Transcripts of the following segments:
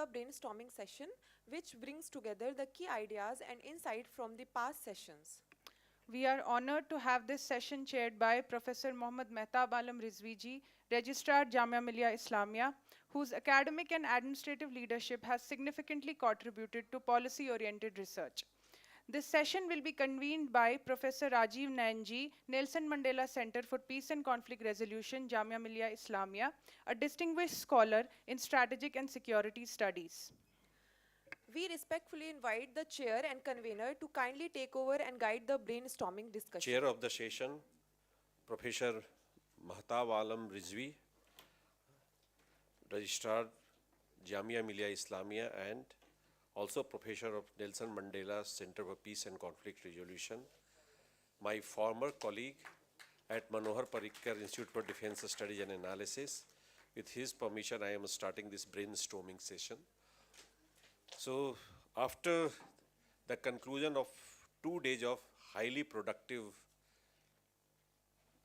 the brainstorming session, which brings together the key ideas and insight from the past sessions. We are honored to have this session chaired by Professor Mohammad Mehtab Alam Rizvi, Registrar Jamia Millia Islamia, whose academic and administrative leadership has significantly contributed to policy-oriented research. This session will be convened by Professor Rajiv Nayanji, Nelson Mandela Center for Peace and Conflict Resolution, Jamia Millia Islamia, a distinguished scholar in strategic and security studies. We respectfully invite the chair and convener to kindly take over and guide the brainstorming discussion. Chair of the session, Professor Mahtab Alam Rizvi, Registrar Jamia Millia Islamia and also Professor of Nelson Mandela Center for Peace and Conflict Resolution. My former colleague at Manohar Parrikar Institute for Defense Studies and Analysis. With his permission, I am starting this brainstorming session. So after the conclusion of 2 days of highly productive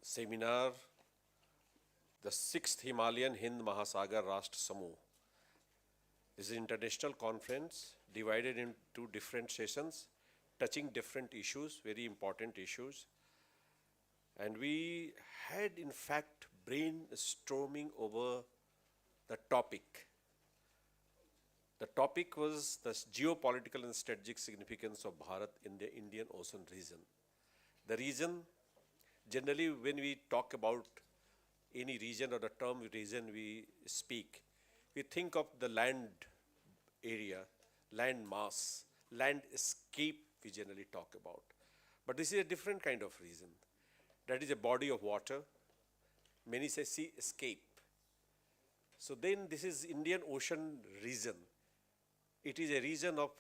seminar, the 6th Himalayan Hind Mahasagar Rashtra Samuh. This is an international conference divided into different sessions, touching different issues, very important issues. And we had in fact brainstorming over the topic. The topic was the geopolitical and strategic significance of Bharat in the Indian Ocean region. The region, generally when we talk about any region or the term region we speak, we think of the land area, land mass, landscape we generally talk about. But this is a different kind of region. That is a body of water. Many say sea escape. So then this is Indian Ocean region. It is a region of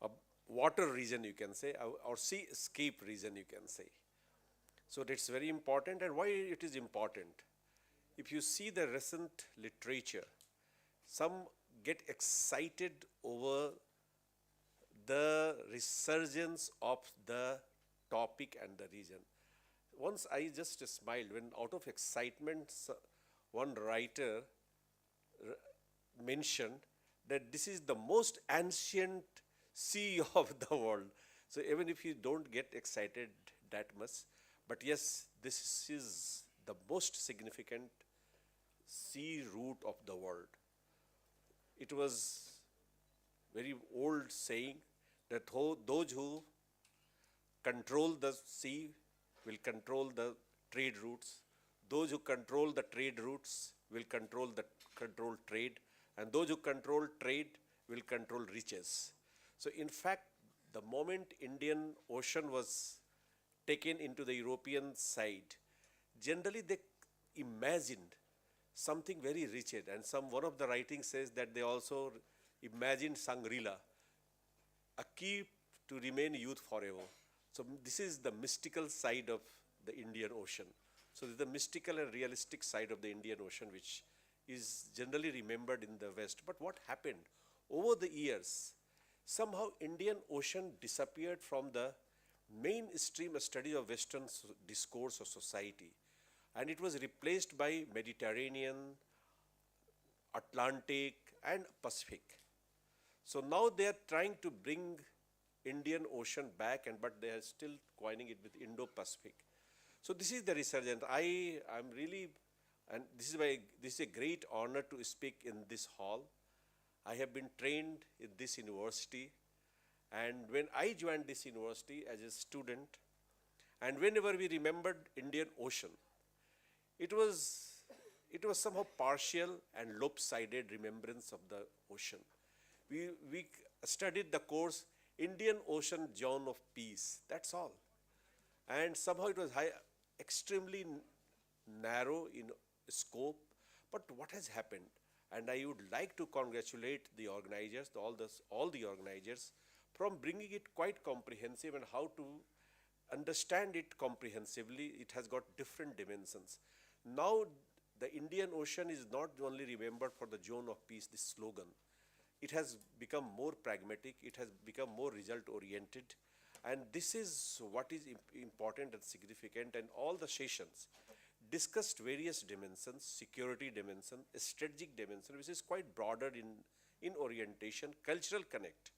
a water region, you can say, or sea escape region, you can say. So that's very important. And why it is important? If you see the recent literature, some get excited over the resurgence of the topic and the region. Once I just smiled when out of excitement, one writer mentioned that this is the most ancient sea of the world. So even if you don't get excited that much, but yes, this is the most significant sea route of the world. It was very old saying that those who control the sea will control the trade routes. Those who control the trade routes will control trade. And those who control trade will control riches. So in fact, the moment Indian Ocean was taken into the European side, generally they imagined something very rich. And one of the writings says that they also imagined Shangri-La, a key to remain youth forever. So this is the mystical side of the Indian Ocean. So this is the mystical and realistic side of the Indian Ocean, which is generally remembered in the West. But what happened? Over the years, somehow Indian Ocean disappeared from the mainstream study of Western discourse of society. And it was replaced by Mediterranean, Atlantic, and Pacific. So now they are trying to bring Indian Ocean back, but they are still coining it with Indo-Pacific. So this is the resurgence. I am really, and this is why this is a great honor to speak in this hall. I have been trained in this university, and when I joined this university as a student, and whenever we remembered Indian Ocean, it was somehow partial and lopsided remembrance of the ocean. We studied the course Indian Ocean Zone of Peace, that's all. And somehow it was extremely narrow in scope. But what has happened? And I would like to congratulate the organizers, all the organizers, from bringing it quite comprehensive and how to understand it comprehensively. It has got different dimensions. Now the Indian Ocean is not only remembered for the zone of peace, this slogan. It has become more pragmatic, it has become more result-oriented, and this is what is important and significant. And all the sessions discussed various dimensions, security dimension, strategic dimension, which is quite broader in orientation, cultural connect.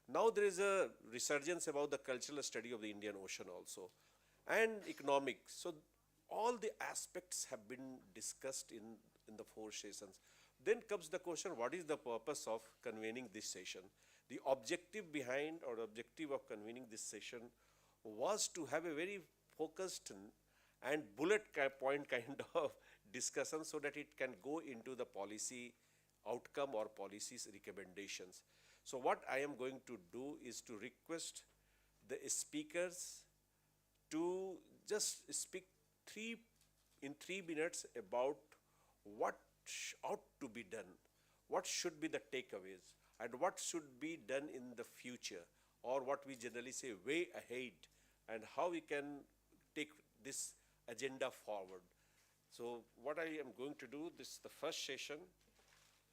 Now there is a resurgence about the cultural study of the Indian Ocean also, and economics. So all the aspects have been discussed in the 4 sessions. Then comes the question, what is the purpose of convening this session? The objective behind or objective of convening this session was to have a very focused and bullet point kind of discussion so that it can go into the policy outcome or policies recommendations. So what I am going to do is to request the speakers to just speak in 3 minutes about what ought to be done, what should be the takeaways, and what should be done in the future, or what we generally say way ahead, and how we can take this agenda forward. So what I am going to do, this is the first session,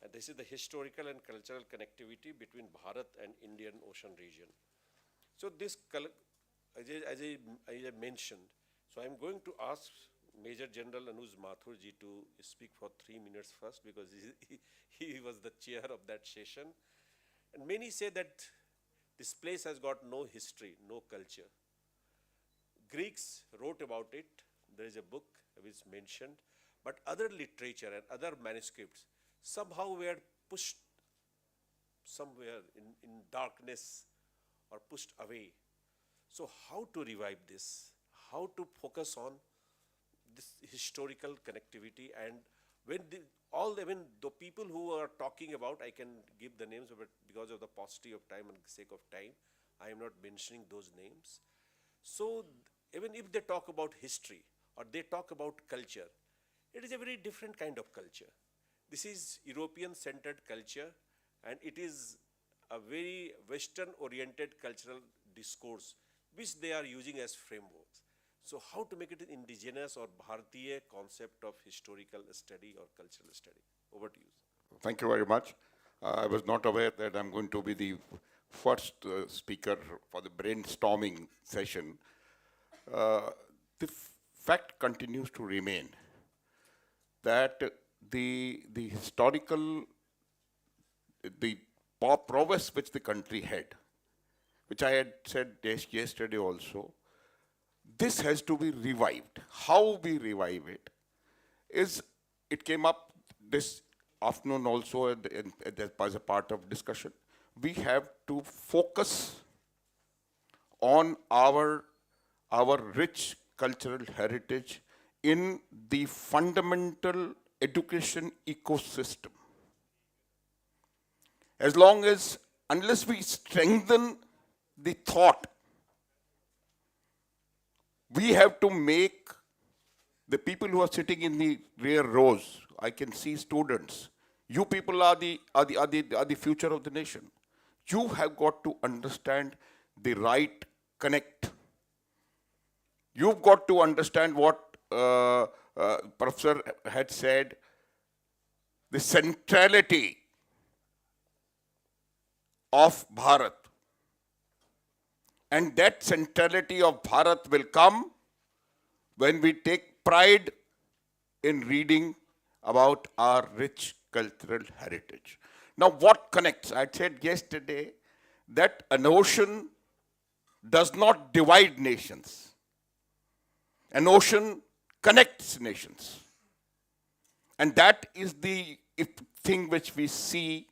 and this is the historical and cultural connectivity between Bharat and Indian Ocean region. So this, as I mentioned, so I'm going to ask Major General Anuj Mathur ji to speak for 3 minutes first, because he was the chair of that session. And many say that this place has got no history, no culture. Greeks wrote about it. There is a book which mentioned, but other literature and other manuscripts somehow were pushed somewhere in darkness or pushed away. So how to revive this? How to focus on this historical connectivity? And when the people who are talking about, I can give the names, but because of the paucity of time and sake of time, I am not mentioning those names. So even if they talk about history or they talk about culture, it is a very different kind of culture. This is European-centered culture, and it is a very Western-oriented cultural discourse, which they are using as frameworks. So how to make it an indigenous or Bharatiya concept of historical study or cultural study? Over to you. Thank you very much. I was not aware that I'm going to be the first speaker for the brainstorming session. The fact continues to remain that the historical, the prowess which the country had, which I had said yesterday also, this has to be revived. How we revive it is, it came up this afternoon also as a part of discussion. We have to focus on our rich cultural heritage in the fundamental education ecosystem. Unless we strengthen the thought, we have to make the people who are sitting in the rear rows, I can see students, you people are the future of the nation. You have got to understand the right connect. You've got to understand what Professor had said, the centrality of Bharat. And that centrality of Bharat will come when we take pride in reading about our rich cultural heritage. Now, what connects? I said yesterday that an ocean does not divide nations. An ocean connects nations. And that is the thing which we see,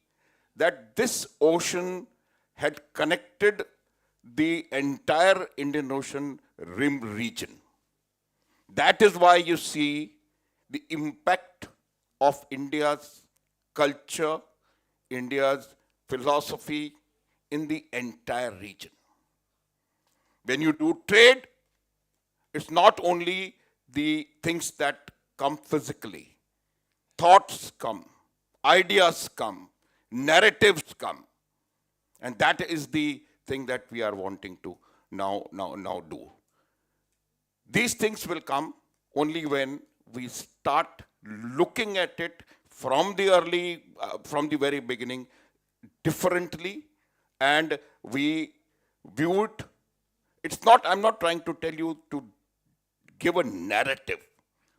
that this ocean had connected the entire Indian Ocean rim region. That is why you see the impact of India's culture, India's philosophy in the entire region. When you do trade, it's not only the things that come physically. Thoughts come, ideas come, narratives come. And that is the thing that we are wanting to now do. These things will come only when we start looking at it from the very beginning differently, and we view it. I'm not trying to tell you to give a narrative.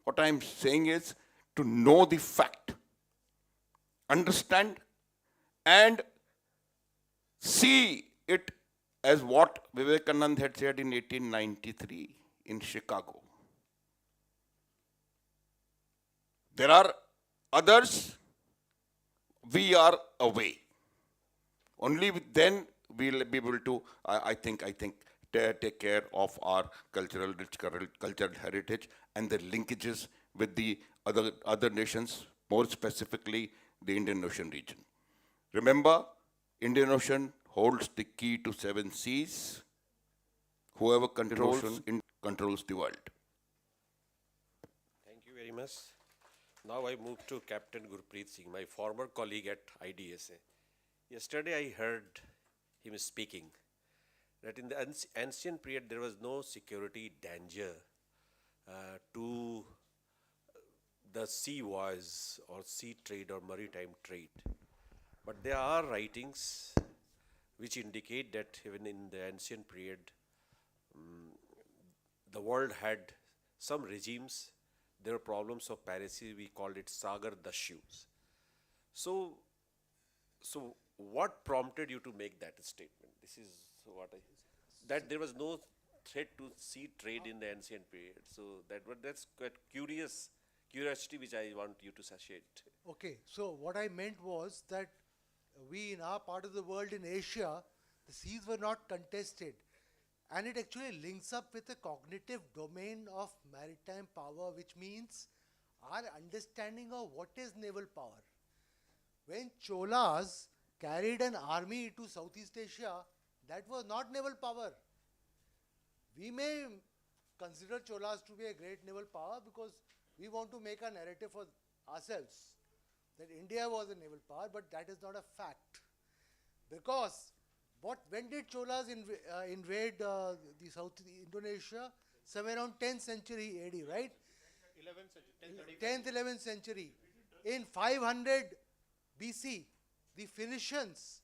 What I'm saying is to know the fact, understand, and see it as what Vivekananda had said in 1893 in Chicago. There are others, we are away. Only then we'll be able to, I think, take care of our rich cultural heritage and the linkages with the other nations, more specifically the Indian Ocean region. Remember, Indian Ocean holds the key to 7 seas. Whoever controls the world. Thank you very much. Now I move to Captain Gurpreet Singh, my former colleague at IDSA. Yesterday I heard him speaking that in the ancient period there was no security danger to the sea voyage or sea trade or maritime trade. But there are writings which indicate that even in the ancient period, the world had some regimes. There were problems of piracy. We called it Sagar Dashyus. So what prompted you to make that statement? This is what that there was no threat to sea trade in the ancient period. So that's quite curiosity which I want you to satiate. Okay, so what I meant was that we in our part of the world in Asia, the seas were not contested. And it actually links up with the cognitive domain of maritime power, which means our understanding of what is naval power. When Cholas carried an army to Southeast Asia, that was not naval power. We may consider Cholas to be a great naval power because we want to make a narrative for ourselves that India was a naval power, but that is not a fact. Because when did Cholas invade the South Indonesia? Somewhere around 10th century AD, right? 10th, 11th century. In 500 BC, the Phoenicians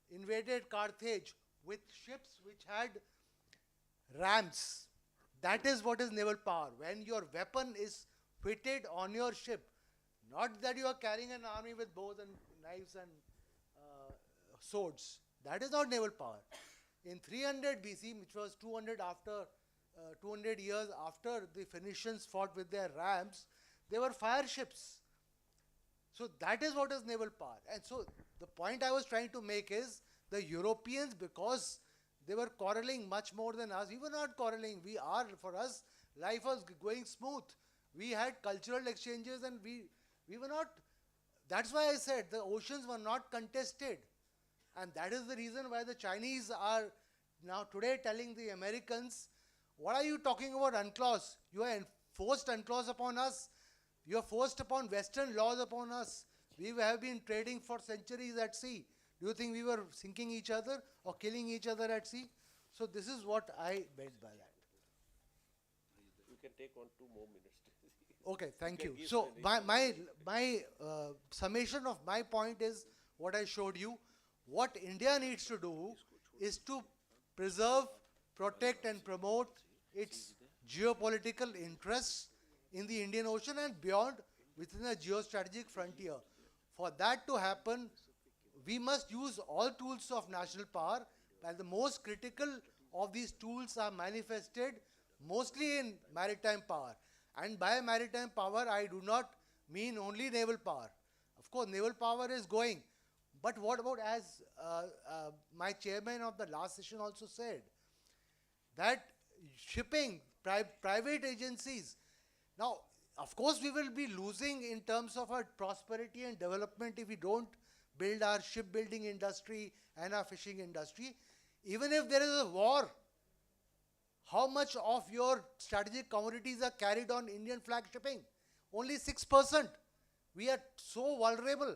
invaded Carthage with ships which had rams. That is what is naval power. When your weapon is fitted on your ship, not that you are carrying an army with bows and knives and swords. That is not naval power. In 300 BC, which was 200 years after the Phoenicians fought with their rams, they were fire ships. So that is what is naval power. And so the point I was trying to make is the Europeans, because they were quarreling much more than us, we were not quarreling. For us, life was going smooth. We had cultural exchanges and we were not, that's why I said the oceans were not contested. And that is the reason why the Chinese are now today telling the Americans, what are you talking about UNCLOS? You are forced UNCLOS upon us. You are forced upon Western laws upon us. We have been trading for centuries at sea. Do you think we were sinking each other or killing each other at sea? So this is what I meant by that. You can take 1-2 more minutes. Okay, thank you. So my summation of my point is what I showed you. What India needs to do is to preserve, protect and promote its geopolitical interests in the Indian Ocean and beyond within a geostrategic frontier. For that to happen, we must use all tools of national power, and the most critical of these tools are manifested mostly in maritime power. And by maritime power, I do not mean only naval power. Of course, naval power is going. But what about, as my chairman of the last session also said, that shipping, private agencies. Now, of course, we will be losing in terms of our prosperity and development if we don't build our shipbuilding industry and our fishing industry. Even if there is a war, how much of your strategic commodities are carried on Indian flag shipping? Only 6%. We are so vulnerable.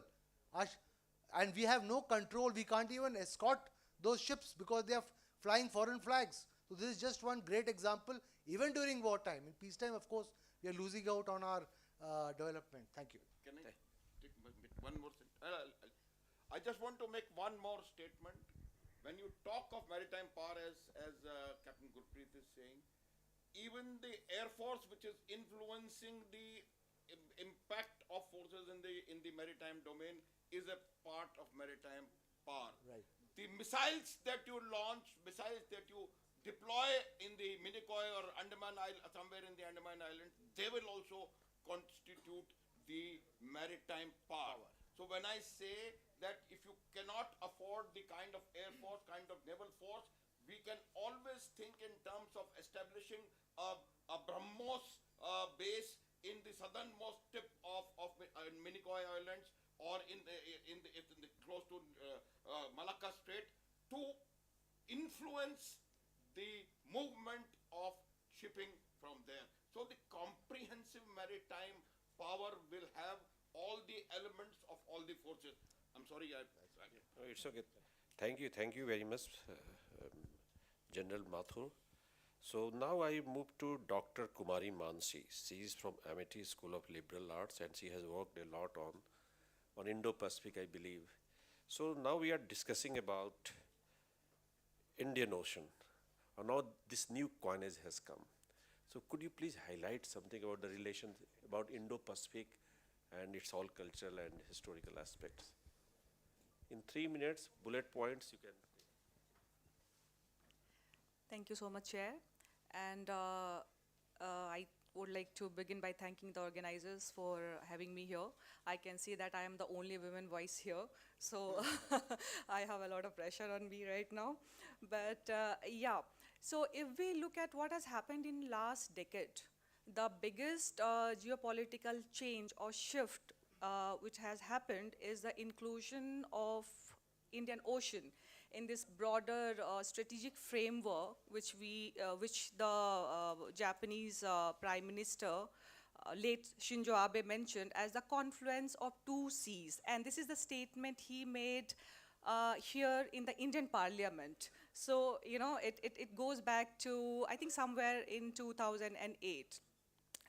And we have no control. We can't even escort those ships because they are flying foreign flags. So this is just one great example, even during wartime. In peacetime, of course, we are losing out on our development. Thank you. Can I take one more thing? I just want to make one more statement. When you talk of maritime power, as Captain Gurpreet is saying, even the Air Force, which is influencing the impact of forces in the maritime domain, is a part of maritime power. Right. The missiles that you launch, missiles that you deploy in the Minicoy or Andaman Island, somewhere in the Andaman Island, they will also constitute the maritime power. So when I say that if you cannot afford the kind of air force, kind of naval force, we can always think in terms of establishing a BrahMos base in the southernmost tip of Minicoy Islands, or in the close to Malacca Strait, to influence the movement of shipping from there. So the comprehensive maritime power will have all the elements of all the forces. I'm sorry, No, it's okay. Thank you very much, General Mathur. So now I move to Dr. Kumari Mansi. She is from Amity School of Liberal Arts and she has worked a lot on Indo-Pacific, I believe. So now we are discussing about Indian Ocean. Now this new coinage has come. So could you please highlight something about the relations about Indo-Pacific and its all cultural and historical aspects? In 3 minutes, bullet points you can. Thank you so much, Chair. And I would like to begin by thanking the organizers for having me here. I can see that I am the only women voice here, so I have a lot of pressure on me right now. But yeah, so if we look at what has happened in last decade, the biggest geopolitical change or shift which has happened is the inclusion of Indian Ocean in this broader strategic framework, which the Japanese Prime Minister, late Shinzo Abe, mentioned as the confluence of two seas. And this is the statement he made here in the Indian Parliament. So, you know, it goes back to, I think, somewhere in 2008.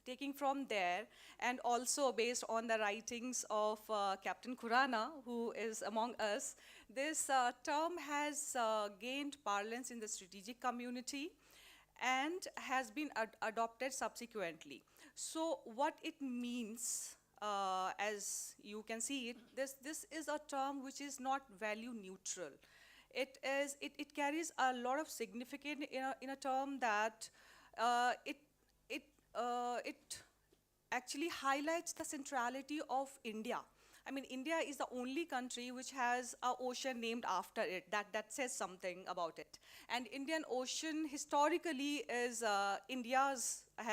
Taking from there, and also based on the writings of Captain Khurana, who is among us, this term has gained parlance in the strategic community and has been adopted subsequently. So what it means, as you can see it, this is a term which is not value neutral. It carries a lot of significance in a term that it actually highlights the centrality of India. I mean, India is the only country which has an ocean named after it. That says something about it. And Indian Ocean historically has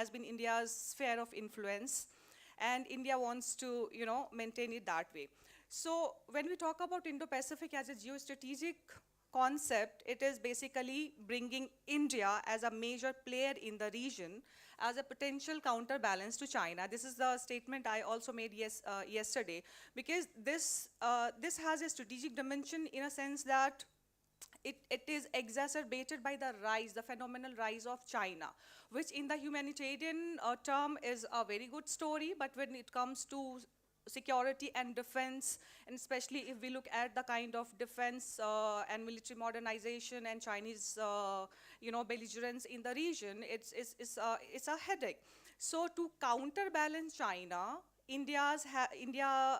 been India's sphere of influence, and India wants to, you know, maintain it that way. So when we talk about Indo-Pacific as a geostrategic concept, it is basically bringing India as a major player in the region as a potential counterbalance to China. This is the statement I also made yesterday, because this has a strategic dimension in a sense that it is exacerbated by the phenomenal rise of China, which in the humanitarian term is a very good story, but when it comes to security and defense, and especially if we look at the kind of defense and military modernization and Chinese, belligerence in the region, it's a headache. So to counterbalance China, India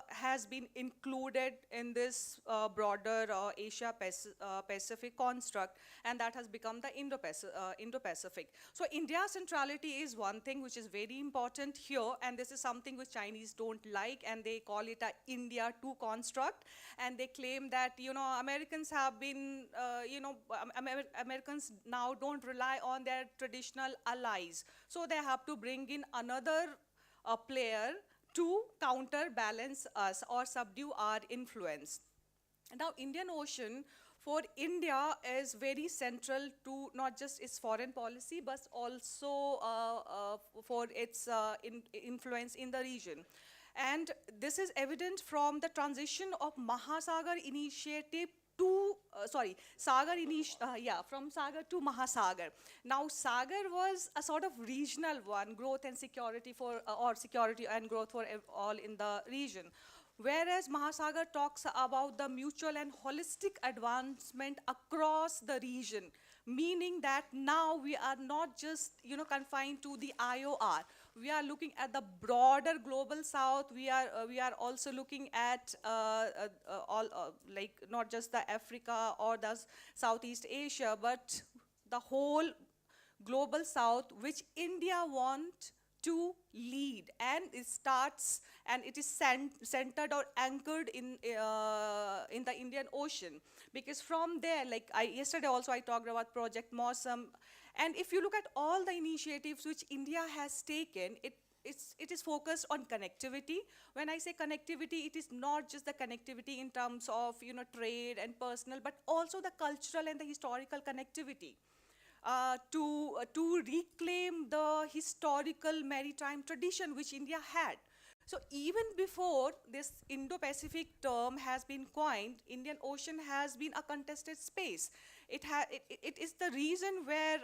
has been included in this broader Asia-Pacific construct, and that has become the Indo-Pacific. So India's centrality is one thing which is very important here, and this is something which Chinese don't like, and they call it a India 2 construct, and they claim that, you know, Americans have been, Americans now don't rely on their traditional allies, so they have to bring in another player to counterbalance us or subdue our influence. Now, Indian Ocean for India is very central to not just its foreign policy, but also for its influence in the region. And this is evident from the transition of Mahasagar initiative to, from Sagar to Mahasagar. Now, Sagar was a sort of regional one, growth and security or security and growth for all in the region. Whereas Mahasagar talks about the mutual and holistic advancement across the region, meaning that now we are not just, confined to the IOR. We are looking at the broader global south. We are also looking at all like not just the Africa or the Southeast Asia, but the whole global south, which India want to lead, and it starts and it is centered or anchored in the Indian Ocean, because from there, like yesterday also I talked about Project Mosam, and if you look at all the initiatives which India has taken, it is focused on connectivity. When I say connectivity, it is not just the connectivity in terms of trade and personal, but also the cultural and the historical connectivity. To reclaim the historical maritime tradition which India had. So even before this Indo-Pacific term has been coined, Indian Ocean has been a contested space. It is the region where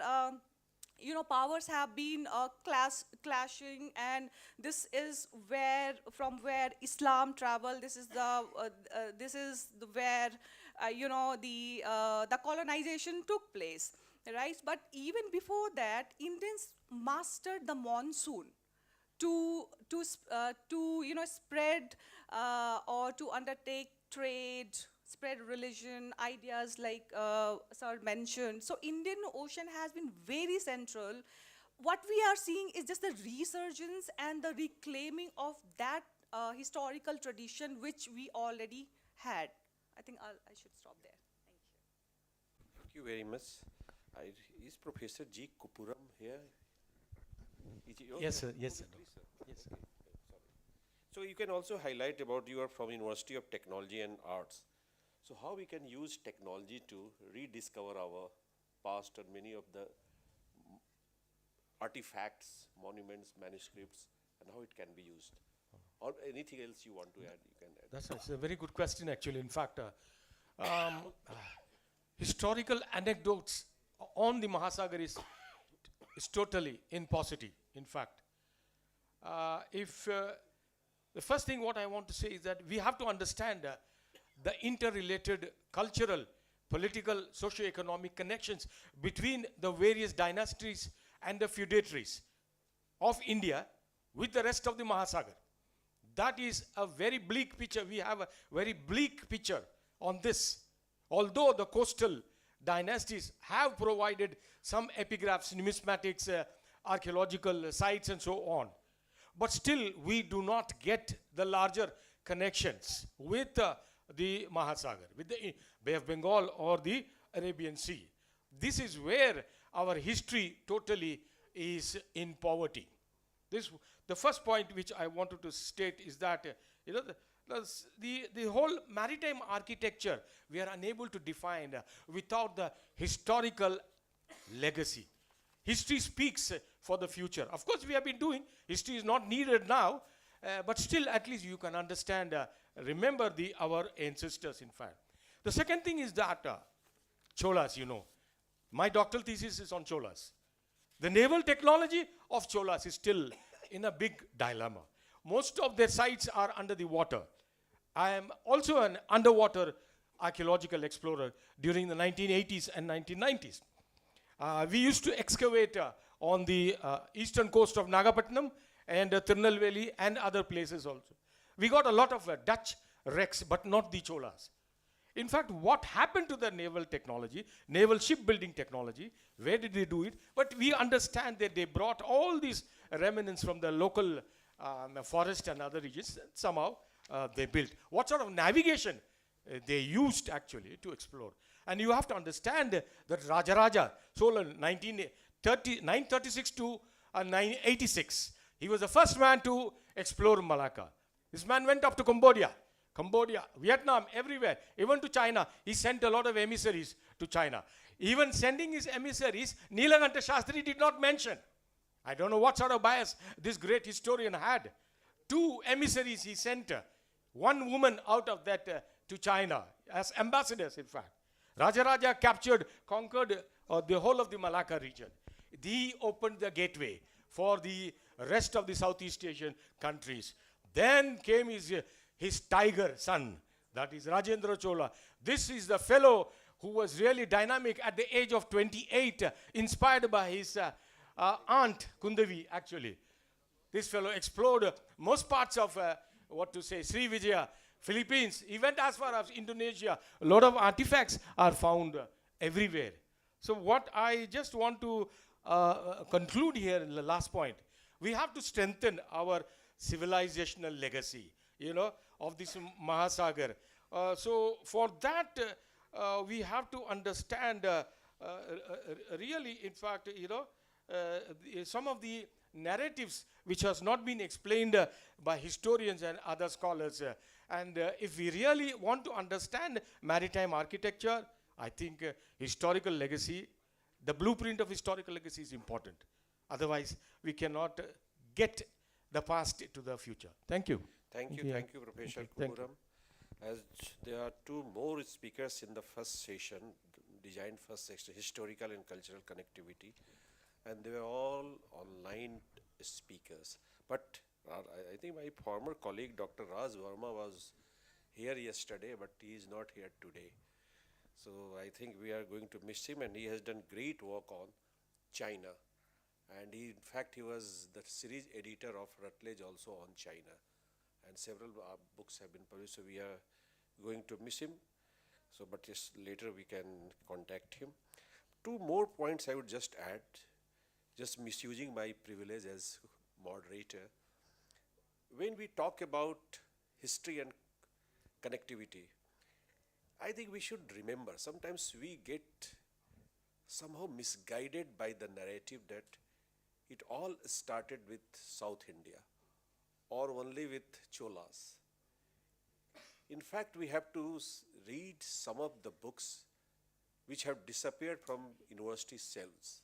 powers have been clashing, and this is from where Islam traveled. This is where the colonization took place, right? But even before that, Indians mastered the monsoon to spread or to undertake trade, spread religion, ideas like sir mentioned. So Indian Ocean has been very central. What we are seeing is just the resurgence and the reclaiming of that historical tradition which we already had. I think I should stop there. Thank you. Thank you very much. Is Professor G. Kupuram here? Yes, sir. Yes, sir. Please, sir. Yes, sir. Sorry. So you can also highlight about you are from University of Technology and Arts. So how we can use technology to rediscover our past and many of the artifacts, monuments, manuscripts, and how it can be used. Or anything else you want to add, you can add. That's a very good question, actually. In fact, historical anecdotes on the Mahasagar is totally in paucity, in fact. The first thing what I want to say is that we have to understand the interrelated cultural, political, socio-economic connections between the various dynasties and the feudatories of India with the rest of the Mahasagar. That is a very bleak picture. We have a very bleak picture on this. Although the coastal dynasties have provided some epigraphs, numismatics, archaeological sites and so on. But still we do not get the larger connections with the Mahasagar, with the Bay of Bengal or the Arabian Sea. This is where our history totally is in poverty. The first point which I wanted to state is that the whole maritime architecture we are unable to define without the historical legacy. History speaks for the future. Of course, we have been doing. History is not needed now, but still, at least you can understand, remember our ancestors, in fact. The second thing is that Cholas, my doctoral thesis is on Cholas. The naval technology of Cholas is still in a big dilemma. Most of their sites are under the water. I am also an underwater archaeological explorer during the 1980s and 1990s. We used to excavate on the eastern coast of Nagapattinam and Tirunelveli and other places also. We got a lot of Dutch wrecks, but not the Cholas. In fact, what happened to the naval technology, naval shipbuilding technology, where did they do it? But we understand that they brought all these remnants from the local forest and other regions, and somehow they built. What sort of navigation they used actually to explore? And you have to understand that Rajaraja, Cholan, 936 to 986, he was the first man to explore Malacca. This man went up to Cambodia, Vietnam, everywhere, even to China. He sent a lot of emissaries to China. Even sending his emissaries, Nilakanta Shastri did not mention. I don't know what sort of bias this great historian had. 2 emissaries he sent, 1 woman out of that to China, as ambassadors, in fact. Rajaraja conquered the whole of the Malacca region. He opened the gateway for the rest of the Southeast Asian countries. Then came his tiger son, that is Rajendra Chola. This is the fellow who was really dynamic at the age of 28, inspired by his aunt Kundavi, actually. This fellow explored most parts of, Sri Vijaya, Philippines. He went as far as Indonesia. A lot of artifacts are found everywhere. So what I just want to conclude here in the last point, we have to strengthen our civilizational legacy, of this Mahasagar. So for that, we have to understand really, in fact, some of the narratives which has not been explained by historians and other scholars. And if we really want to understand maritime architecture, I think historical legacy, the blueprint of historical legacy is important. Otherwise, we cannot get the past to the future. Thank you. Thank you, Yeah. thank you, Professor Thank you. Kuburam. As there are two more speakers in the first session, designed first section, historical and cultural connectivity, and they were all online speakers. But I think my former colleague, Dr. Raj Verma, was here yesterday, but he is not here today. So I think we are going to miss him, and he has done great work on China. And he, in fact, he was the series editor of Rutledge also on China. And several books have been published, so we are going to miss him. So, but yes, later we can contact him. Two more points I would just add, just misusing my privilege as moderator. When we talk about history and connectivity, I think we should remember, sometimes we get somehow misguided by the narrative that it all started with South India or only with Cholas. In fact, we have to read some of the books which have disappeared from university shelves.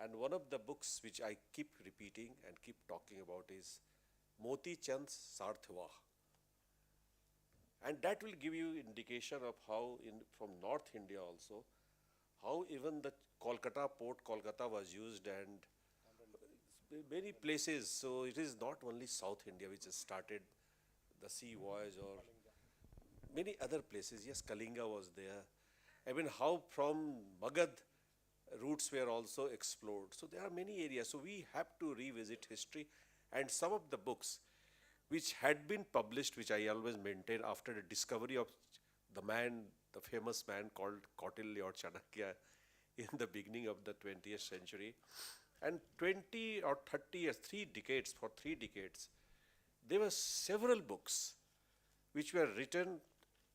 And one of the books which I keep repeating and keep talking about is Moti Chand's Sarthvah. And that will give you indication of how from North India also, how even the Kolkata, Port Kolkata was used, and many places. So it is not only South India which has started the sea voyage, or many other places. Yes, Kalinga was there. I mean, how from Magad routes were also explored. So there are many areas. So we have to revisit history, and some of the books which had been published, which I always maintain after the discovery of the man, the famous man called Kautilya or Chanakya in the beginning of the 20th century. And 20 or 30 years, 3 decades, for 3 decades, there were several books which were written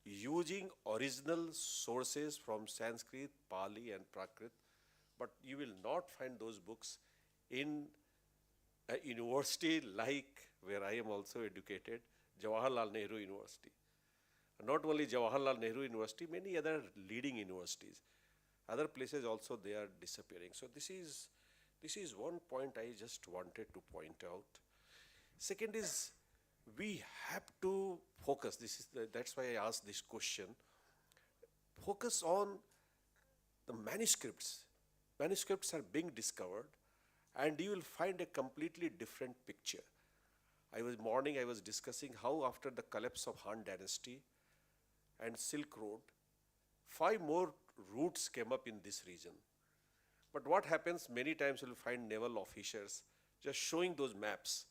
using original sources from Sanskrit, Pali and Prakrit, but you will not find those books in a university like where I am also educated, Jawaharlal Nehru University. Not only Jawaharlal Nehru University, many other leading universities. Other places also they are disappearing. So this is one point I just wanted to point out. Second is, we have to focus. That's why I asked this question. Focus on the manuscripts. Manuscripts are being discovered, and you will find a completely different picture. I was discussing how after the collapse of Han Dynasty and Silk Road, 5 more routes came up in this region. But what happens, many times you will find naval officers just showing those maps.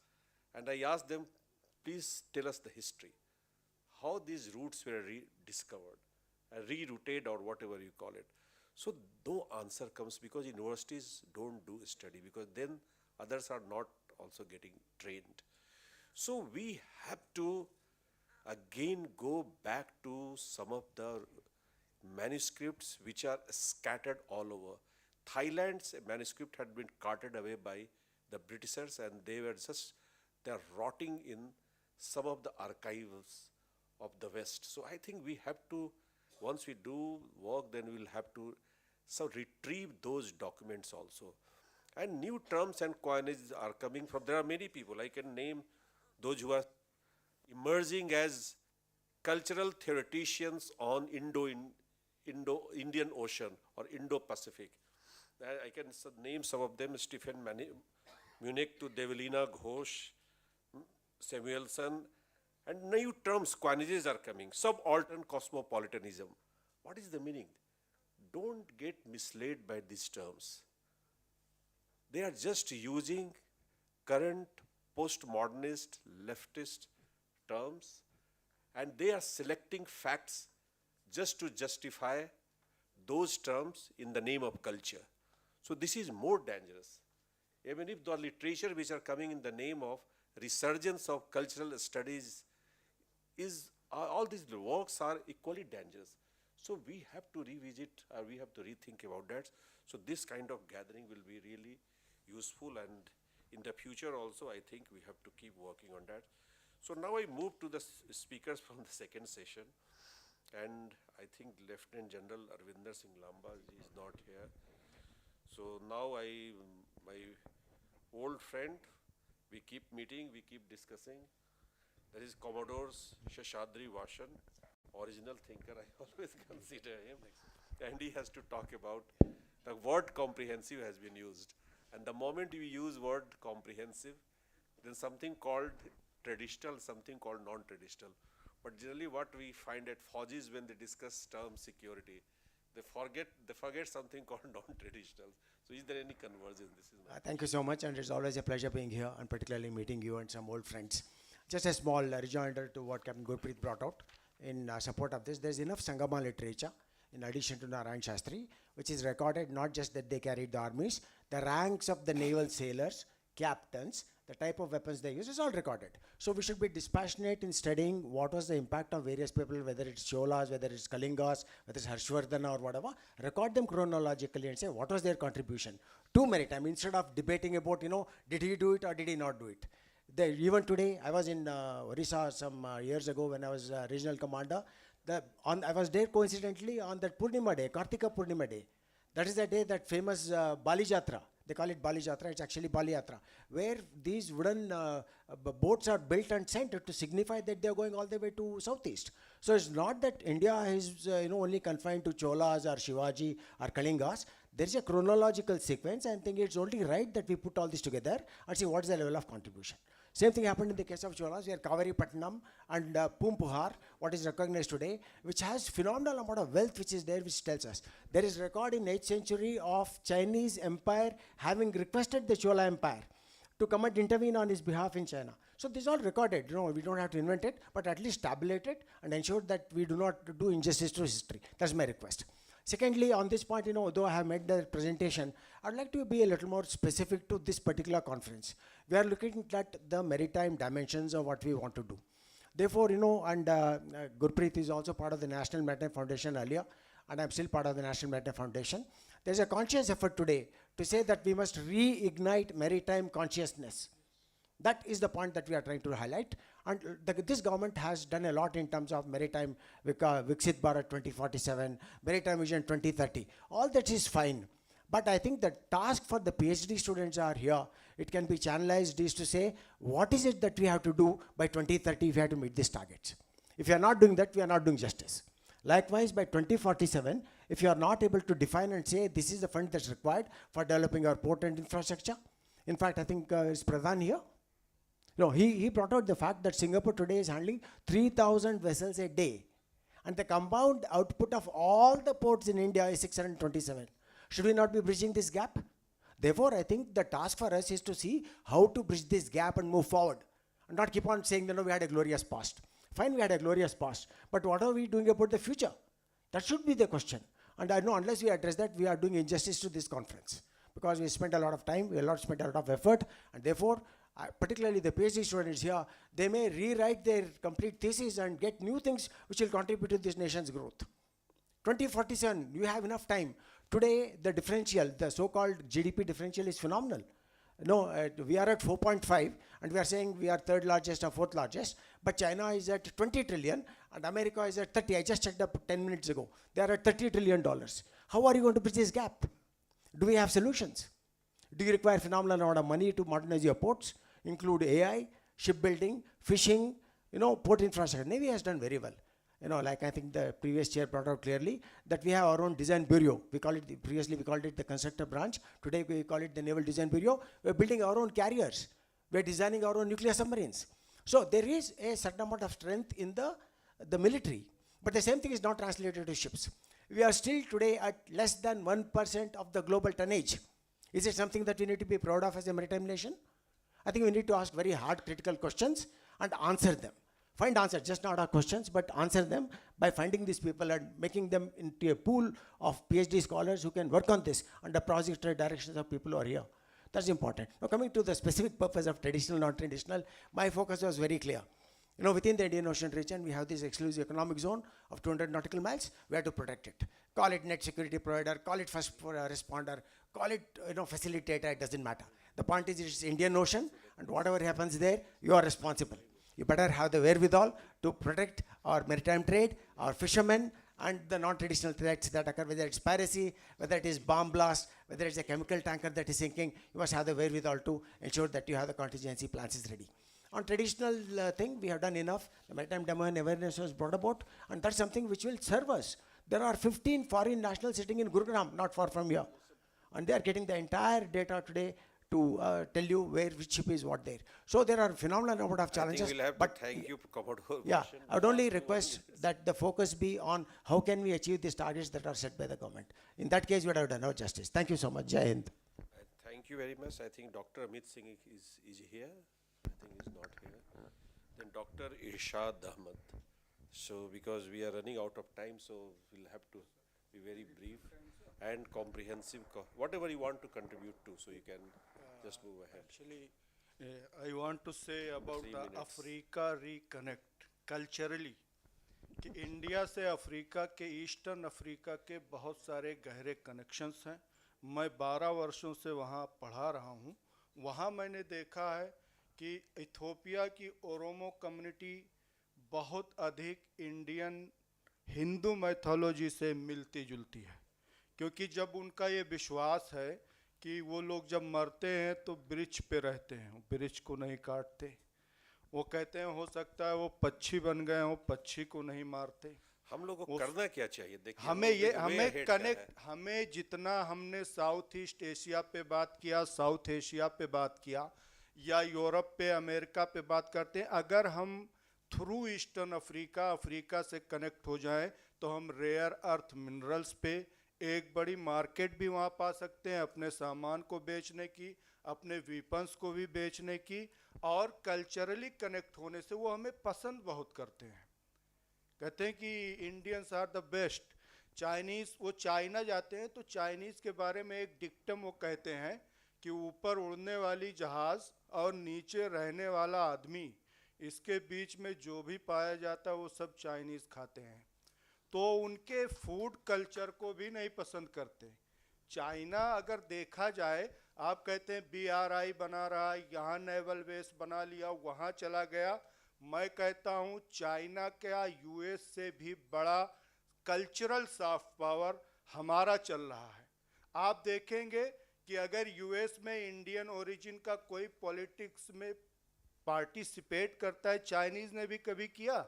And I asked them, please tell us the history. How these routes were rediscovered, rerouted, or whatever you call it. So no answer comes, because universities don't do study, because then others are not also getting trained. So we have to again go back to some of the manuscripts which are scattered all over. Thailand's manuscript had been carted away by the Britishers, and they're rotting in some of the archives of the West. So I think we have to, once we do work, then we'll have to retrieve those documents also. And new terms and coinages are coming from, there are many people, I can name those who are emerging as cultural theoreticians on Indian Ocean or Indo-Pacific. I can name some of them: Stephen Munich to Develina Ghosh, Samuelson, and new terms, coinages are coming. Subaltern cosmopolitanism. What is the meaning? don't get misled by these terms. They are just using current postmodernist leftist terms, and they are selecting facts just to justify those terms in the name of culture. So this is more dangerous. Even if the literature which are coming in the name of resurgence of cultural studies is, all these works are equally dangerous. So we have to revisit, or we have to rethink about that. So this kind of gathering will be really useful, and in the future also I think we have to keep working on that. So now I move to the speakers from the second session, and I think Lieutenant General Arvinder Singh Lamba is not here. So now my old friend, we keep meeting, we keep discussing. That is Commodore Shashadri Vashan, original thinker, I always consider him. And he has to talk about the word comprehensive has been used. And the moment you use word comprehensive, then something called traditional, something called non-traditional. But generally what we find at Fauji's when they discuss term security, they forget something called non-traditional. So is there any convergence? This is Thank you so much, and it's always a pleasure being here and particularly meeting you and some old friends. Just a small rejoinder to what Captain Gurpreet brought out in support of this. There's enough Sangama literature in addition to Narayan Shastri, which is recorded not just that they carried the armies, the ranks of the naval sailors, captains, the type of weapons they use is all recorded. So we should be dispassionate in studying what was the impact of various people, whether it's Cholas, whether it's Kalingas, whether it's Harshvardhana or whatever, record them chronologically and say what was their contribution to maritime, instead of debating about, did he do it or did he not do it. Even today, I was in Orissa some years ago when I was regional commander. I was there coincidentally on that Purnima day, Kartika Purnima day. That is the day that famous Bali Jatra, they call it Bali Jatra, it's actually Bali Yatra, where these wooden boats are built and sent to signify that they are going all the way to southeast. So it's not that India is only confined to Cholas or Shivaji or Kalingas. There is a chronological sequence, and I think it's only right that we put all this together and see what is the level of contribution. Same thing happened in the case of Cholas, where Kaveri Patnam and Pumpuhar, what is recognized today, which has phenomenal amount of wealth which is there, which tells us. There is record in 8th century of Chinese empire having requested the Chola empire to come and intervene on his behalf in China. So this is all recorded, we don't have to invent it, but at least tabulate it and ensure that we do not do injustice to history. That's my request. Secondly, on this point, though I have made the presentation, I'd like to be a little more specific to this particular conference. We are looking at the maritime dimensions of what we want to do. Therefore, and Gurpreet is also part of the National Maritime Foundation earlier, and I'm still part of the National Maritime Foundation. There's a conscious effort today to say that we must reignite maritime consciousness. That is the point that we are trying to highlight. And this government has done a lot in terms of maritime, Viksit Bharat 2047, Maritime Vision 2030. All that is fine. But I think the task for the PhD students are here. It can be channelized is to say, what is it that we have to do by 2030 if we have to meet these targets? If you are not doing that, we are not doing justice. Likewise, by 2047, if you are not able to define and say, this is the fund that's required for developing our port and infrastructure. In fact, I think is Pradhan here? No, he brought out the fact that Singapore today is handling 3,000 vessels a day. And the compound output of all the ports in India is 627. Should we not be bridging this gap? Therefore, I think the task for us is to see how to bridge this gap and move forward. And not keep on saying, we had a glorious past. Fine, we had a glorious past. But what are we doing about the future? That should be the question. And I know unless we address that, we are doing injustice to this conference. Because we spent a lot of time, we spent a lot of effort, and therefore, particularly the PhD students here, they may rewrite their complete thesis and get new things which will contribute to this nation's growth. 2047, you have enough time. Today, the differential, the so-called GDP differential is phenomenal. We are at 4.5, and we are saying we are third largest or fourth largest, but China is at 20 trillion, and America is at 30. I just checked up 10 minutes ago. They are at $30 trillion. How are you going to bridge this gap? Do we have solutions? Do you require phenomenal amount of money to modernize your ports, include AI, shipbuilding, fishing, port infrastructure? Navy has done very well. Like I think the previous chair brought out clearly that we have our own design bureau. Previously we called it the constructor branch. Today we call it the Naval Design Bureau. We're building our own carriers. We're designing our own nuclear submarines. So there is a certain amount of strength in the military. But the same thing is not translated to ships. We are still today at less than 1% of the global tonnage. Is it something that we need to be proud of as a maritime nation? I think we need to ask very hard, critical questions and answer them. Find answers, just not our questions, but answer them by finding these people and making them into a pool of PhD scholars who can work on this under project directions of people who are here. That's important. Now, coming to the specific purpose of traditional, non-traditional, my focus was very clear. You know, within the Indian Ocean region, we have this exclusive economic zone of 200 nautical miles. We have to protect it. Call it net security provider, call it first responder, call it, facilitator, it doesn't matter. The point is, it's Indian Ocean, and whatever happens there, you are responsible. You better have the wherewithal to protect our maritime trade, our fishermen, and the non-traditional threats that occur, whether it's piracy, whether it is bomb blast, whether it's a chemical tanker that is sinking. You must have the wherewithal to ensure that you have the contingency plans is ready. On traditional thing, we have done enough. The maritime domain awareness was brought about, and that's something which will serve us. There are 15 foreign nationals sitting in Gurugram, not far from here, and they are getting the entire data today to tell you which ship is what there. So there are phenomenal number of challenges. I think we'll have but to thank you, Commodore. yeah, I would only request that the focus be on how can we achieve these targets that are set by the government. In that case, we would have done our justice. Thank you so much. Jai Hind. Thank you very much. I think Dr. Amit Singh is here. I think he's not here. Then Dr. Irshad Ahmad. So because we are running out of time, so we'll have to be very brief and comprehensive. Whatever you want to contribute to, so you can just move ahead. Actually, I want to say about 3 the minutes. Africa reconnect culturally कि India से Africa के eastern Africa के बहुत सारे गहरे connections हैं. मैं 12 वर्षों से वहाँ पढ़ा रहा हूँ. वहाँ मैंने देखा है कि इथोपिया की ओरोमो कम्युनिटी बहुत अधिक इंडियन हिंदू मैथोलॉजी से मिलती जुलती है, क्योंकि जब उनका ये विश्वास है कि वो लोग जब मरते हैं तो वृक्ष पे रहते हैं, वृक्ष को नहीं काटते. वो कहते हैं हो सकता है वो पक्षी बन गए हो, पक्षी को नहीं मारते. हम लोगों को करना क्या चाहिए? देखिए हमें कनेक्ट, हमें जितना हमने साउथ ईस्ट एशिया पे बात किया, साउथ एशिया पे बात किया, या यूरोप पे, अमेरिका पे बात करते हैं, अगर हम थ्रू ईस्टर्न अफ्रीका, अफ्रीका से कनेक्ट हो जाएं तो हम रेयर अर्थ मिनरल्स पे एक बड़ी मार्केट भी वहाँ पा सकते हैं, अपने सामान को बेचने की, अपने वीपन्स को भी बेचने की, और कल्चरली कनेक्ट होने से वो हमें पसंद बहुत करते हैं. कहते हैं कि Indians are the best. Chinese, वो चाइना जाते हैं तो चाइनीज़ के बारे में एक डिक्टम वो कहते हैं कि ऊपर उड़ने वाली जहाज़ और नीचे रहने वाला आदमी, इसके बीच में जो भी पाया जाता है वो सब चाइनीज़ खाते हैं. तो उनके फूड कल्चर को भी नहीं पसंद करते. चाइना अगर देखा जाए, आप कहते हैं BRI बना रहा, यहाँ नेवल बेस बना लिया, वहाँ चला गया. मैं कहता हूँ चाइना का US से भी बड़ा कल्चरल सॉफ्ट पावर हमारा चल रहा है. आप देखेंगे कि अगर US में इंडियन ओरिजिन का कोई पॉलिटिक्स में पार्टिसिपेट करता है, चाइनीज़ ने भी कभी किया.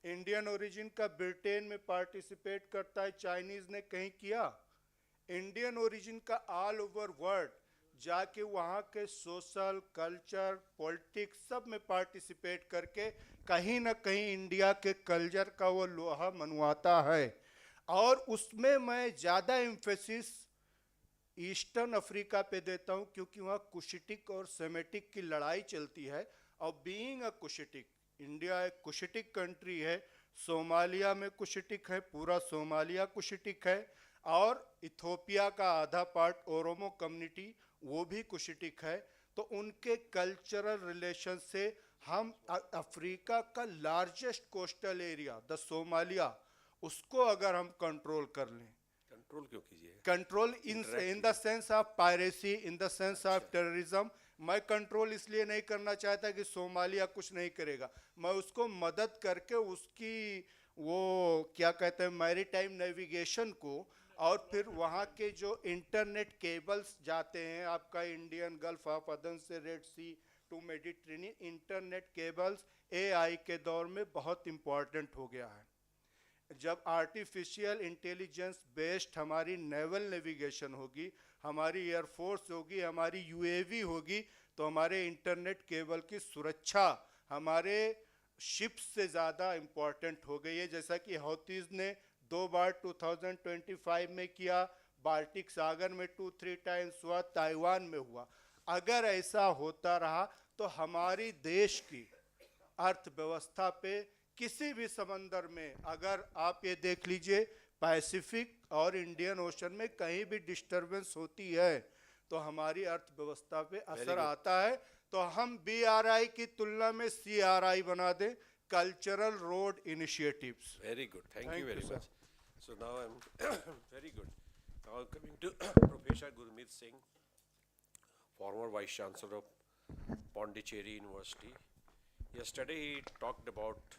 इंडियन ओरिजिन का ब्रिटेन में पार्टिसिपेट करता है, चाइनीज़ ने कहीं किया. इंडियन ओरिजिन का ऑल ओवर वर्ल्ड जाके वहाँ के सोशल, कल्चर, पॉलिटिक्स सब में पार्टिसिपेट करके कहीं ना कहीं इंडिया के कल्चर का वो लोहा मनवाता है. और उसमें मैं ज़्यादा एम्फेसिस ईस्टर्न अफ्रीका पे देता हूँ, क्योंकि वहाँ कुशिटिक और सेमेटिक की लड़ाई चलती है. और बीइंग अ कुशिटिक, इंडिया एक कुशिटिक कंट्री है, सोमालिया में कुशिटिक है, पूरा सोमालिया कुशिटिक है, और इथोपिया का आधा पार्ट ओरोमो कम्युनिटी वो भी कुशिटिक है. तो उनके कल्चरल रिलेशन से हम अफ्रीका का largest coastal area the Somalia, उसको अगर हम कंट्रोल कर लें, कंट्रोल क्यों कीजिए? Control in the sense of piracy, in the sense of terrorism. मैं कंट्रोल इसलिए नहीं करना चाहता कि सोमालिया कुछ नहीं करेगा, मैं उसको मदद करके उसकी वो क्या कहते हैं मैरीटाइम नेविगेशन को, और फिर वहाँ के जो इंटरनेट केबल्स जाते हैं, आपका इंडियन गल्फ ऑफ अदन से Red Sea to Mediterranean, internet cables AI के दौर में बहुत इम्पॉर्टेंट हो गया है. जब आर्टिफिशियल इंटेलिजेंस बेस्ड हमारी नेवल नेविगेशन होगी, हमारी एयरफोर्स होगी, हमारी UAV होगी, तो हमारे इंटरनेट केबल की सुरक्षा हमारे शिप्स से ज़्यादा इम्पॉर्टेंट हो गई है. जैसा कि हौतीज़ ने 2 बार 2025 में किया, बाल्टिक सागर में 2-3 टाइम्स हुआ, ताइवान में हुआ। अगर ऐसा होता रहा तो हमारी देश की अर्थव्यवस्था पे किसी भी समंदर में, अगर आप ये देख लीजिए पैसिफिक और इंडियन ओशन में कहीं भी डिस्टरबेंस होती है तो हमारी अर्थव्यवस्था पे असर आता है। तो हम BRI की तुलना में CRI बना दें, cultural road initiatives. Very good. Thank you Thank very you, sir. much. So now I'm very good. Now coming to Professor Gurmeet Singh, former Vice Chancellor of Pondicherry University. Yesterday he talked about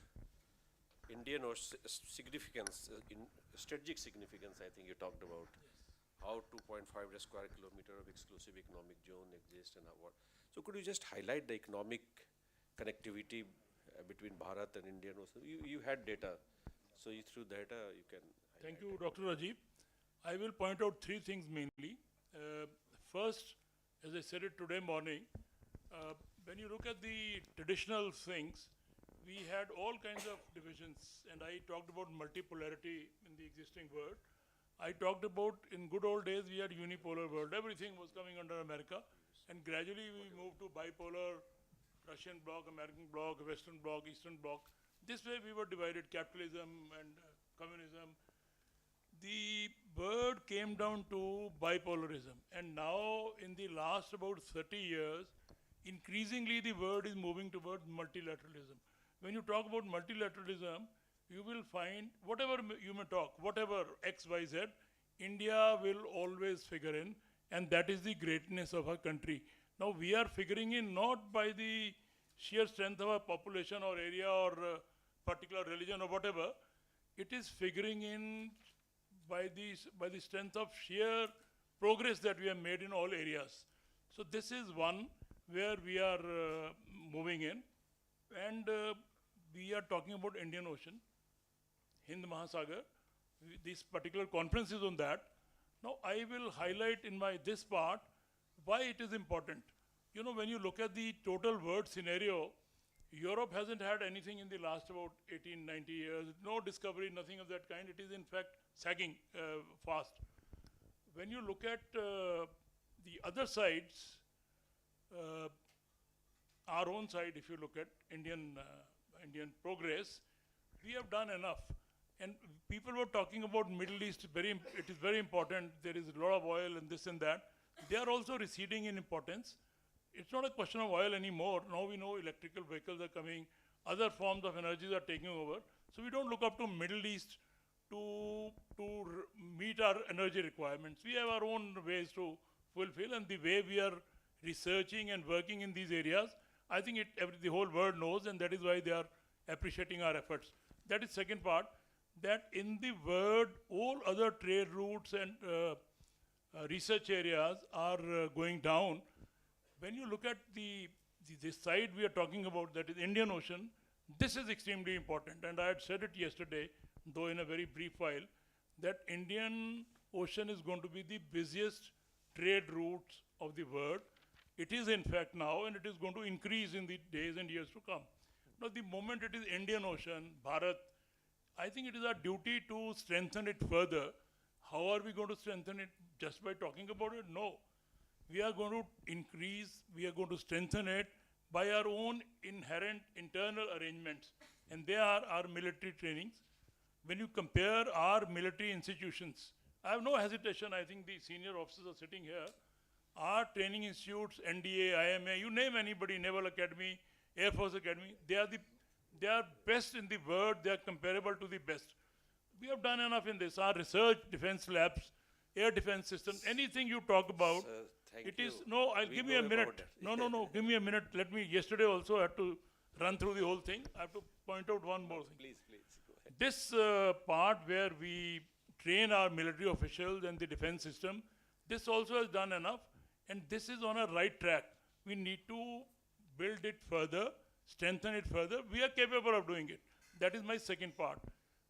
Indian significance, in strategic significance, I think you talked about how 2.5 square kilometer of exclusive economic zone exists and what. So could you just highlight the economic connectivity between Bharat and Indian Ocean? You had data, so through data you can. Thank you, Dr. Rajiv. I will point out three things mainly. First, as I said it today morning, when you look at the traditional things, we had all kinds of divisions, and I talked about multipolarity in the existing world. I talked about in good old days we had unipolar world. Everything was coming under America, and gradually we moved to bipolar, Russian bloc, American bloc, Western bloc, Eastern bloc. This way we were divided, capitalism and communism. The word came down to bipolarism, and now in the last about 30 years, increasingly the word is moving towards multilateralism. When you talk about multilateralism, you will find whatever you may talk, whatever X, Y, Z, India will always figure in, and that is the greatness of our country. Now we are figuring in not by the sheer strength of our population or area or particular religion or whatever, it is figuring in by the strength of sheer progress that we have made in all areas. So this is one where we are moving in, and we are talking about Indian Ocean, Hind Mahasagar. This particular conference is on that. Now I will highlight in this part why it is important. You know, when you look at the total world scenario, Europe hasn't had anything in the last about 18, 90 years. No discovery, nothing of that kind. It is in fact sagging fast. When you look at the other sides, our own side, if you look at Indian progress, we have done enough. And people were talking about Middle East, it is very important. There is a lot of oil and this and that. They are also receding in importance. It's not a question of oil anymore. Now we know electrical vehicles are coming, other forms of energies are taking over. So we don't look up to Middle East to meet our energy requirements. We have our own ways to fulfill, and the way we are researching and working in these areas, I think the whole world knows, and that is why they are appreciating our efforts. That is second part, that in the world, all other trade routes and research areas are going down. When you look at this side we are talking about, that is Indian Ocean, this is extremely important. And I had said it yesterday, though in a very brief while, that Indian Ocean is going to be the busiest trade routes of the world. It is in fact now, and it is going to increase in the days and years to come. Now the moment it is Indian Ocean, Bharat, I think it is our duty to strengthen it further. How are we going to strengthen it? Just by talking about it? No. We are going to increase, we are going to strengthen it by our own inherent internal arrangements. And they are our military trainings. When you compare our military institutions, I have no hesitation, I think the senior officers are sitting here, our training institutes, NDA, IMA, you name anybody, Naval Academy, Air Force Academy, they are best in the world, they are comparable to the best. We have done enough in this. Our research, defense labs, air defense systems, anything you talk about, Sir, thank it is, you. no, I'll We give me a know minute. about it. No, give me a minute. Yesterday also I had to run through the whole thing. I have to point out one more thing. Please, go ahead. This part where we train our military officials and the defense system, this also has done enough, and this is on a right track. We need to build it further, strengthen it further. We are capable of doing it. That is my second part.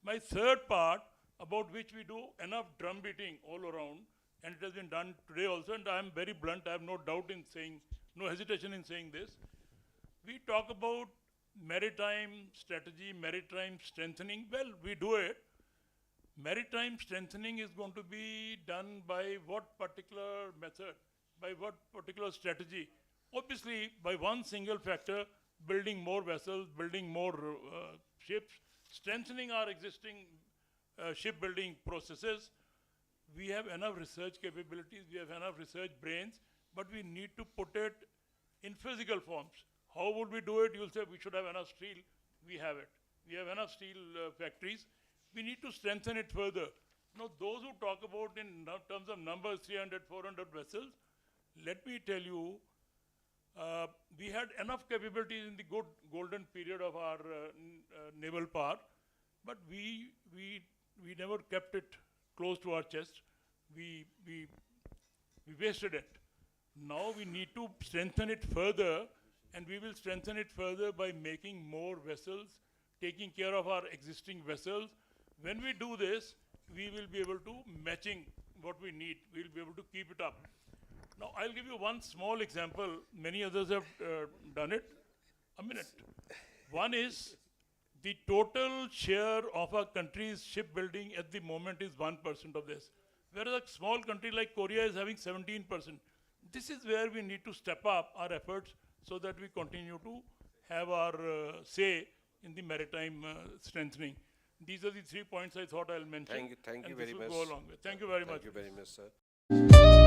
My third part, about which we do enough drum beating all around, and it has been done today also, and I am very blunt, I have no doubt in saying, no hesitation in saying this. We talk about maritime strategy, maritime strengthening. Well, we do it. Maritime strengthening is going to be done by what particular method, by what particular strategy? Obviously, by one single factor, building more vessels, building more ships, strengthening our existing shipbuilding processes. We have enough research capabilities, we have enough research brains, but we need to put it in physical forms. How would we do it? You'll say we should have enough steel. We have it. We have enough steel factories. We need to strengthen it further. Now, those who talk about in terms of numbers, 300, 400 vessels, let me tell you, we had enough capabilities in the golden period of our naval power, but we never kept it close to our chest. We wasted it. Now we need to strengthen it further, and we will strengthen it further by making more vessels, taking care of our existing vessels. When we do this, we will be able to matching what we need. We'll be able to keep it up. Now, I'll give you one small example. Many others have done it. A minute. One is the total share of our country's shipbuilding at the moment is 1% of this. Whereas a small country like Korea is having 17%. This is where we need to step up our efforts so that we continue to have our say in the maritime strengthening. These are the 3 points I thought I'll mention. Thank you and very this much. will go along with. Thank you very much. Thank you very much, sir.